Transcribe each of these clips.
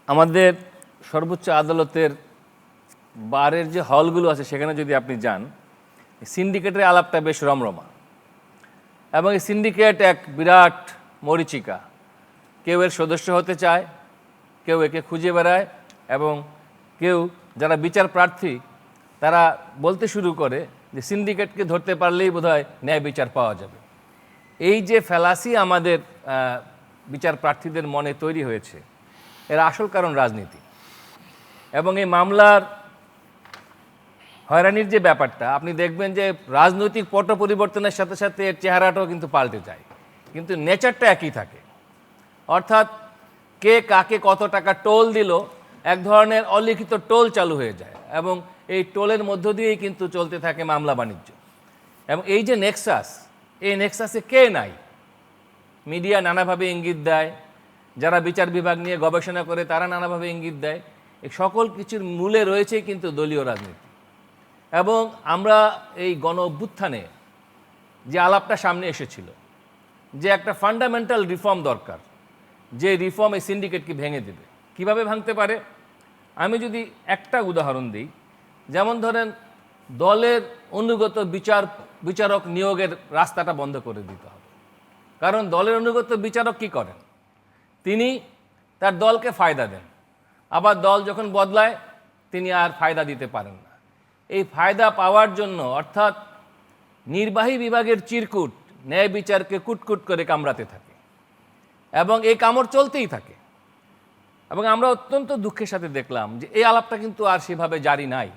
আমাদের সর্বোচ্চ আদালতের বারের যে হলগুলো আছে সেখানে যদি আপনি যান, সিন্ডিকেটের আলাপটা বেশ রমরমা, এবং এই সিন্ডিকেট এক বিরাট মরীচিকা। কেউ এর সদস্য হতে চায়, কেউ একে খুঁজে বেড়ায়, এবং কেউ যারা বিচার প্রার্থী তারা বলতে শুরু করে যে সিন্ডিকেটকে ধরতে পারলেই বোধহয় ন্যায় বিচার পাওয়া যাবে। এই যে ফ্যালাসি আমাদের বিচার প্রার্থীদের মনে তৈরি হয়েছে, এর আসল কারণ রাজনীতি। এবং এই মামলার হয়রানির যে ব্যাপারটা, আপনি দেখবেন যে রাজনৈতিক পট পরিবর্তনের সাথে সাথে এর চেহারাটাও কিন্তু পাল্টে যায়, কিন্তু নেচারটা একই থাকে। অর্থাৎ কে কাকে কত টাকা টোল দিল, এক ধরনের অলিখিত টোল চালু হয়ে যায়, এবং এই টোলের মধ্য দিয়েই কিন্তু চলতে থাকে মামলা বাণিজ্য। এবং এই যে নেক্সাস, এই নেক্সাসে কে নাই? মিডিয়া নানাভাবে ইঙ্গিত দেয়, যারা বিচার বিভাগ নিয়ে গবেষণা করে তারা নানাভাবে ইঙ্গিত দেয়। এই সকল কিছুর মূলে রয়েছে কিন্তু দলীয় রাজনীতি। এবং আমরা এই গণ অভ্যুত্থানে যে আলাপটা সামনে এসেছিল যে একটা ফান্ডামেন্টাল রিফর্ম দরকার, যে রিফর্ম এই সিন্ডিকেটকে ভেঙে দেবে। কিভাবে ভাঙতে পারে? আমি যদি একটা উদাহরণ দিই, যেমন ধরেন দলের অনুগত বিচারক নিয়োগের রাস্তাটা বন্ধ করে দিতে হবে। কারণ দলের অনুগত বিচারক কি করেন? তিনি তার দলকে ফায়দা দেন, আবার দল যখন বদলায় তিনি আর ফায়দা দিতে পারেন না। এই ফায়দা পাওয়ার জন্য, অর্থাৎ নির্বাহী বিভাগের চিরকুট ন্যায় বিচারকে কুটকুট করে কামড়াতে থাকে, এবং এই কামড় চলতেই থাকে। এবং আমরা অত্যন্ত দুঃখের সাথে দেখলাম যে এই আলাপটা কিন্তু আর সেভাবে জারি নাই।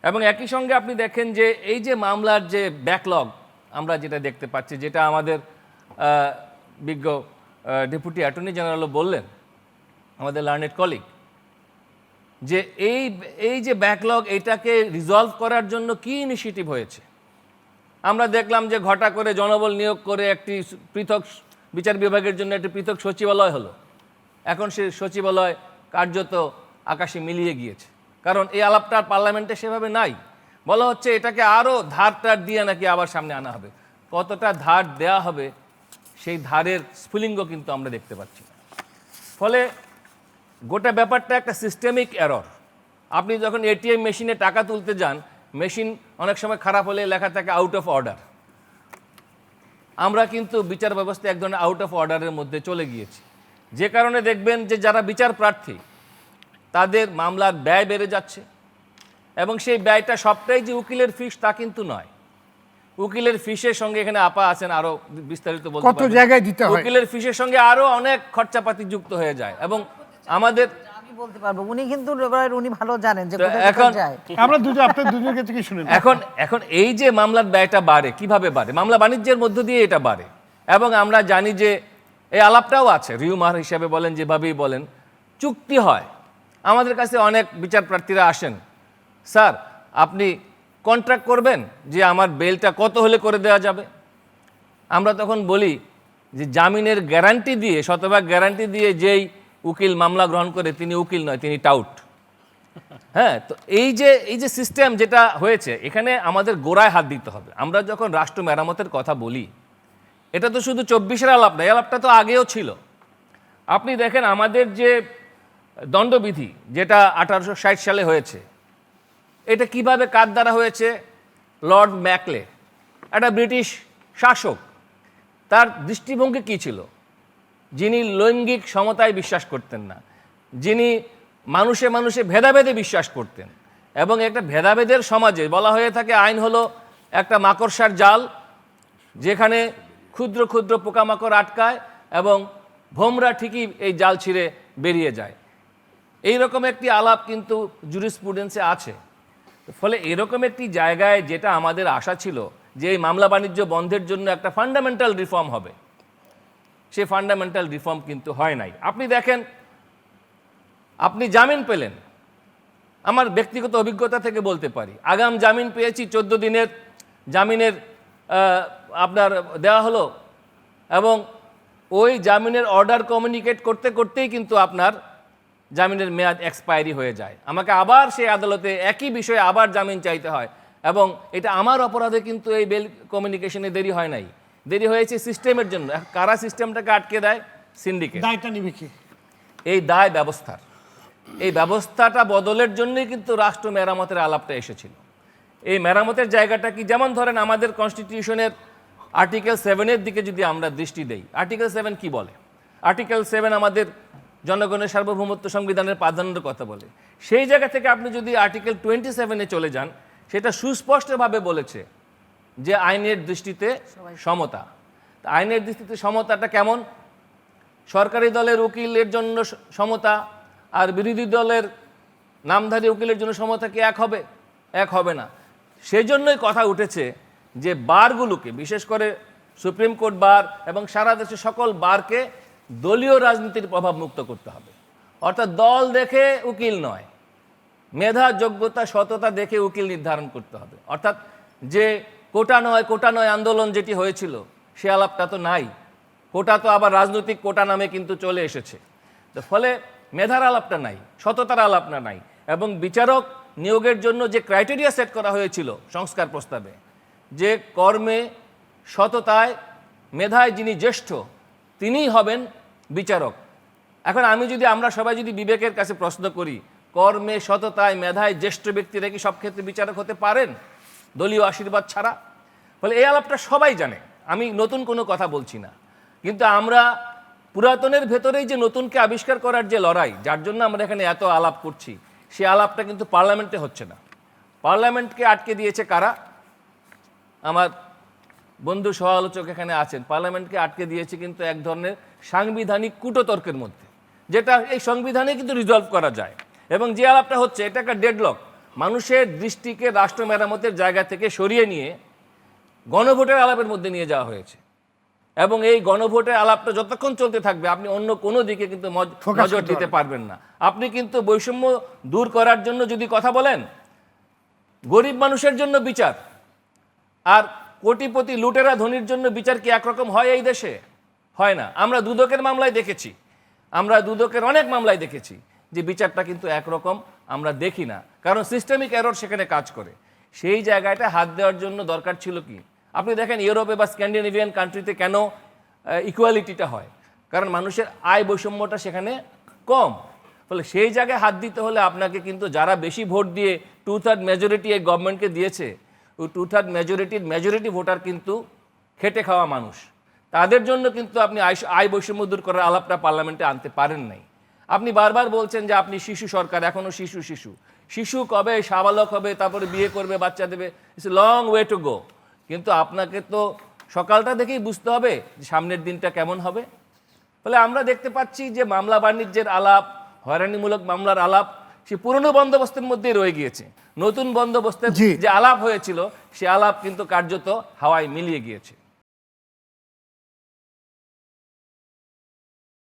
এবং একই সঙ্গে আপনি দেখেন যে এই যে মামলার যে ব্যাকলগ আমরা যেটা দেখতে পাচ্ছি, যেটা আমাদের বিজ্ঞ ডেপুটি অ্যাটর্নি জেনারেলও বললেন, আমাদের লার্নেড কলিগ, যে এই যে ব্যাকলগ, এটাকে রিজলভ করার জন্য কি ইনিশিয়েটিভ হয়েছে। আমরা দেখলাম যে ঘটা করে জনবল নিয়োগ করে একটি পৃথক বিচার বিভাগের জন্য একটি পৃথক সচিবালয় হলো। এখন সে সচিবালয় কার্যত আকাশে মিলিয়ে গিয়েছে, কারণ এই আলাপটা পার্লামেন্টে সেভাবে নাই। বলা হচ্ছে এটাকে আরও ধার দিয়ে নাকি আবার সামনে আনা হবে। কতটা ধার দেয়া হবে সেই ধারের স্ফুলিঙ্গ কিন্তু আমরা দেখতে পাচ্ছি না। ফলে গোটা ব্যাপারটা একটা সিস্টেমিক এরর। আপনি যখন এটিএম মেশিনে টাকা তুলতে যান, মেশিন অনেক সময় খারাপ হলে লেখা থাকে আউট অফ অর্ডার। আমরা কিন্তু বিচার ব্যবস্থা এক ধরনের আউট অফ অর্ডারের মধ্যে চলে গিয়েছি, যে কারণে দেখবেন যে যারা বিচার প্রার্থী তাদের মামলার ব্যয় বেড়ে যাচ্ছে, এবং সেই ব্যয়টা সবটাই যে উকিলের ফিস তা কিন্তু নয়। উকিলের ফিসের সঙ্গে, এখানে আপা আছেন আরো বিস্তারিত বলতে কত জায়গায় দিতে হয়, উকিলের ফিসের সঙ্গে আরো অনেক খরচাপাতি যুক্ত হয়ে যায়। এবং আমাদের বলতে পারবো, উনি কিন্তু উনি ভালো জানেন যে এখন আমরা আপনাদের দুজনের কাছে কি শুনেন। এখন এই যে মামলার ব্যয়টা বাড়ে, কিভাবে বাড়ে? মামলা বাণিজ্যের মধ্য দিয়ে এটা বাড়ে। এবং আমরা জানি যে এই আলাপটাও আছে, রিউমার হিসেবে বলেন, যেভাবেই বলেন, চুক্তি হয়। আমাদের কাছে অনেক বিচার প্রার্থীরা আসেন, স্যার আপনি কন্ট্রাক্ট করবেন যে আমার বেলটা কত হলে করে দেওয়া যাবে। আমরা তখন বলি যে জামিনের গ্যারান্টি দিয়ে, শতভাগ গ্যারান্টি দিয়ে যেই উকিল মামলা গ্রহণ করে তিনি উকিল নয়, তিনি টাউট। হ্যাঁ, তো এই যে সিস্টেম যেটা হয়েছে, এখানে আমাদের গোড়ায় হাত দিতে হবে। আমরা যখন রাষ্ট্র মেরামতের কথা বলি, এটা তো শুধু 24-এর আলাপ না, এই আলাপটা তো আগেও ছিল। আপনি দেখেন আমাদের যে দণ্ডবিধি, যেটা 1860 সালে হয়েছে, এটা কিভাবে কার দ্বারা হয়েছে? লর্ড ম্যাকলে, একটা ব্রিটিশ শাসক। তার দৃষ্টিভঙ্গি কী ছিল? যিনি লৈঙ্গিক সমতায় বিশ্বাস করতেন না, যিনি মানুষে মানুষে ভেদাভেদে বিশ্বাস করতেন। এবং একটা ভেদাভেদের সমাজে বলা হয়ে থাকে আইন হলো একটা মাকড়সার জাল, যেখানে ক্ষুদ্র ক্ষুদ্র পোকামাকড় আটকায় এবং ভোমরা ঠিকই এই জাল ছিঁড়ে বেরিয়ে যায়। এই রকম একটি আলাপ কিন্তু জুরিসপ্রুডেন্সে আছে। ফলে এরকম একটি জায়গায়, যেটা আমাদের আশা ছিল যে এই মামলা বাণিজ্য বন্ধের জন্য একটা ফান্ডামেন্টাল রিফর্ম হবে, সে ফান্ডামেন্টাল রিফর্ম কিন্তু হয় নাই। আপনি দেখেন, আপনি জামিন পেলেন, আমার ব্যক্তিগত অভিজ্ঞতা থেকে বলতে পারি, আগাম জামিন পেয়েছি, 14 দিনের জামিনের আপনার দেওয়া হলো, এবং ওই জামিনের অর্ডার কমিউনিকেট করতে করতেই কিন্তু আপনার জামিনের মেয়াদ এক্সপায়ারি হয়ে যায়। আমাকে আবার সেই আদালতে একই বিষয়ে আবার জামিন চাইতে হয়, এবং এটা আমার অপরাধে কিন্তু এই বেল কমিউনিকেশনে দেরি হয় নাই, দেরি হয়েছে সিস্টেমের জন্য। কারা সিস্টেমটাকে আটকে দেয়? সিন্ডিকেট। দায়টা নিবে কি? এই দায় ব্যবস্থার, এই ব্যবস্থাটা বদলের জন্যই কিন্তু রাষ্ট্র মেরামতের আলাপটা এসেছিল। এই মেরামতের জায়গাটা কি, যেমন ধরেন আমাদের কনস্টিটিউশনের আর্টিকেল 7-এর দিকে যদি আমরা দৃষ্টি দেই, আর্টিকেল 7 কি বলে? আর্টিকেল 7 আমাদের জনগণের সার্বভৌমত্ব সংবিধানের প্রাধান্যের কথা বলে। সেই জায়গা থেকে আপনি যদি আর্টিকেল 27-এ চলে যান, সেটা সুস্পষ্টভাবে বলেছে যে আইনের দৃষ্টিতে সমতা। তা আইনের দৃষ্টিতে সমতাটা কেমন? সরকারি দলের উকিলের জন্য সমতা আর বিরোধী দলের নামধারী উকিলের জন্য সমতা কি এক হবে? এক হবে না। সেই জন্যই কথা উঠেছে যে বারগুলোকে, বিশেষ করে সুপ্রিম কোর্ট বার এবং সারা দেশের সকল বারকে দলীয় রাজনীতির প্রভাব মুক্ত করতে হবে। অর্থাৎ দল দেখে উকিল নয়, মেধা, যোগ্যতা, সততা দেখে উকিল নির্ধারণ করতে হবে। অর্থাৎ যে কোটা নয় আন্দোলন যেটি হয়েছিল, সে আলাপটা তো নাই। কোটা তো আবার রাজনৈতিক কোটা নামে কিন্তু চলে এসেছে। তো ফলে মেধার আলাপটা নাই, সততার আলাপটা নাই। এবং বিচারক নিয়োগের জন্য যে ক্রাইটেরিয়া সেট করা হয়েছিল সংস্কার প্রস্তাবে, যে কর্মে, সততায়, মেধায় যিনি জ্যেষ্ঠ তিনিই হবেন বিচারক। এখন আমরা সবাই যদি বিবেকের কাছে প্রশ্ন করি, কর্মে, সততায়, মেধায় জ্যেষ্ঠ ব্যক্তিরা কি সব ক্ষেত্রে বিচারক হতে পারেন দলীয় আশীর্বাদ ছাড়া? ফলে এই আলাপটা সবাই জানে, আমি নতুন কোনো কথা বলছি না। কিন্তু আমরা পুরাতনের ভেতরেই যে নতুনকে আবিষ্কার করার যে লড়াই, যার জন্য আমরা এখানে এত আলাপ করছি, সেই আলাপটা কিন্তু পার্লামেন্টে হচ্ছে না। পার্লামেন্টকে আটকে দিয়েছে কারা? আমার বন্ধু সহ আলোচক এখানে আছেন। পার্লামেন্টকে আটকে দিয়েছে কিন্তু এক ধরনের সাংবিধানিক কূটতর্কের মধ্যে, যেটা এই সংবিধানে কিন্তু রিজলভ করা যায়। এবং যে আলাপটা হচ্ছে, এটা একটা ডেডলক। মানুষের দৃষ্টিকে রাষ্ট্র মেরামতের জায়গা থেকে সরিয়ে নিয়ে গণভোটের আলাপের মধ্যে নিয়ে যাওয়া হয়েছে। এবং এই গণভোটের আলাপটা যতক্ষণ চলতে থাকবে, আপনি অন্য কোনো দিকে কিন্তু নজর দিতে পারবেন না। আপনি কিন্তু বৈষম্য দূর করার জন্য যদি কথা বলেন, গরিব মানুষের জন্য বিচার আর কোটিপতি লুটেরা ধনির জন্য বিচার কি একরকম হয় এই দেশে? হয় না। আমরা দুদকের মামলায় দেখেছি, অনেক মামলায় দেখেছি যে বিচারটা কিন্তু একরকম আমরা দেখি না, কারণ সিস্টেমিক এরর সেখানে কাজ করে। সেই জায়গাটা হাত দেওয়ার জন্য দরকার ছিল কি? আপনি দেখেন ইউরোপে বা স্ক্যান্ডিনেভিয়ান কান্ট্রিতে কেন ইকুয়ালিটিটা হয়? কারণ মানুষের আয় বৈষম্যটা সেখানে কম। ফলে সেই জায়গায় হাত দিতে হলে আপনাকে কিন্তু যারা বেশি ভোট দিয়ে 2/3 মেজরিটি এই গভর্নমেন্টকে দিয়েছে, ওই 2/3 মেজরিটি ভোটার কিন্তু খেটে খাওয়া মানুষ। তাদের জন্য কিন্তু আপনি আয় বৈষম্য দূর করার আলাপটা পার্লামেন্টে আনতে পারেন নাই। আপনি বারবার বলছেন যে আপনি শিশু সরকার, এখনো শিশু কবে সাবালক হবে, তারপরে বিয়ে করবে, বাচ্চা দেবে, it's long way to go. কিন্তু আপনাকে তো সকালটা দেখেই বুঝতে হবে যে সামনের দিনটা কেমন হবে। ফলে আমরা দেখতে পাচ্ছি যে মামলা বাণিজ্যের আলাপ, হয়রানিমূলক মামলার আলাপ সে পুরনো বন্দোবস্তের মধ্যেই রয়ে গিয়েছে। নতুন বন্দোবস্তের যে আলাপ হয়েছিল, সে আলাপ কিন্তু কার্যত হাওয়ায় মিলিয়ে গিয়েছে।